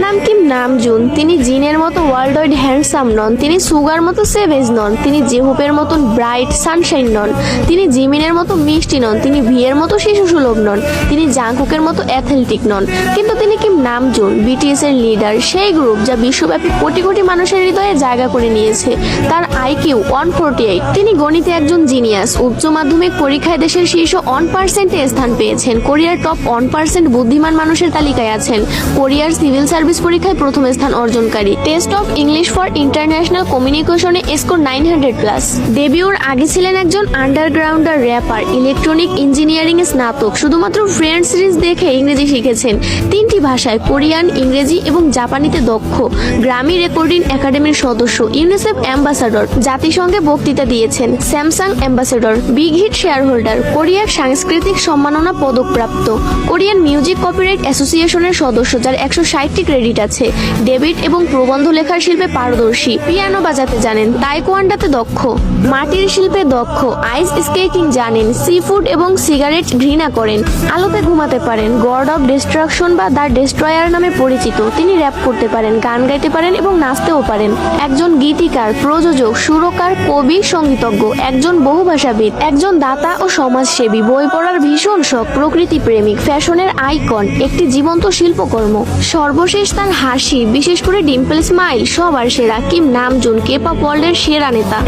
নাম Kim Namjoon. তিনি জিনের মতো ওয়ার্ল্ড ওয়াইড হ্যান্ডসাম নন, তিনি সুগার মতো সেভেজ নন, তিনি জেহুপের মতন ব্রাইট সানশাইন নন, তিনি জিমিনের মতো মিষ্টি নন, তিনি ভিয়ের মতো শিশু সুলভ নন, তিনি জাংকুকের মতো অ্যাথলেটিক নন। কিন্তু তিনি কিম নামজুন, বিটিএস এর লিডার, সেই গ্রুপ যা বিশ্বব্যাপী কোটি কোটি মানুষের হৃদয়ে জায়গা করে নিয়েছে। তার আইকিউ 148। তিনি গণিতে একজন জিনিয়াস। উচ্চ মাধ্যমিক পরীক্ষায় দেশের শীর্ষ 1% স্থান পেয়েছেন। কোরিয়ার টপ 1% বুদ্ধিমান মানুষের তালিকায় আছেন। কোরিয়ার সিভিল সার্ভিস পরীক্ষায় প্রথম স্থান অর্জনকারী। Test of English for international কমিউনিকেশনে স্কোর 900+। ডেবিউর আগে ছিলেন একজন আন্ডারগ্রাউন্ডার র্যাপার, ইলেকট্রনিক ইঞ্জিনিয়ারিং এ স্নাতক। শুধুমাত্র ফ্রেন্ডস সিরিজ দেখে ইংরেজি শিখেছেন। 3টি ভাষায় কোরিয়ান, ইংরেজি এবং জাপানিতে দক্ষ। গ্রামি রেকর্ডিং একাডেমির সদস্য, ইউনিসেফ অ্যাম্বাসাডর, জাতিসংঘে বক্তৃতা দিয়েছেন, Samsung ambassador, big hit share holder, কোরিয়ার সাংস্কৃতিক সম্মাননা পদকপ্রাপ্ত, কোরিয়ান মিউজিক কপিরাইট অ্যাসোসিয়েশনের সদস্য যার 160টি ক্রেডিট আছে, ডেবিট এবং প্রবন্ধ লেখার শিল্পে পারদর্শী, পিয়ানো বাজাতে জানেন, তাইকোয়ান্ডোতে দক্ষ, মাটির শিল্পে দক্ষ, আইস স্কেটিং জানেন, সি ফুড এবং সিগারেট ঘৃণা করেন, আলোতে ঘুমাতে পারেন, গড অফ ডিস্ট্রাকশন বা দ্য ডেস্ট্রয়ার নামে পরিচিত। তিনি র্যাপ করতে পারেন, গান গাইতে পারেন এবং নাচতেও পারেন। একজন গীতিকার, প্রযোজক, সুরকার, কবি, সঙ্গীতজ্ঞ, একজন বহুভাষাবিদ, একজন দাতা ও সমাজসেবী, বই পড়ার ভীষণ শখ, প্রকৃতি প্রেমিক, ফ্যাশনের আইকন, একটি জীবন্ত শিল্পকর্ম। সর্বশেষ তার হাসি, বিশেষ করে ডিম্পল স্মাইল সবার সেরা। কিম নামজুন কেপপ ওয়ার্ল্ডের সেরা নেতা।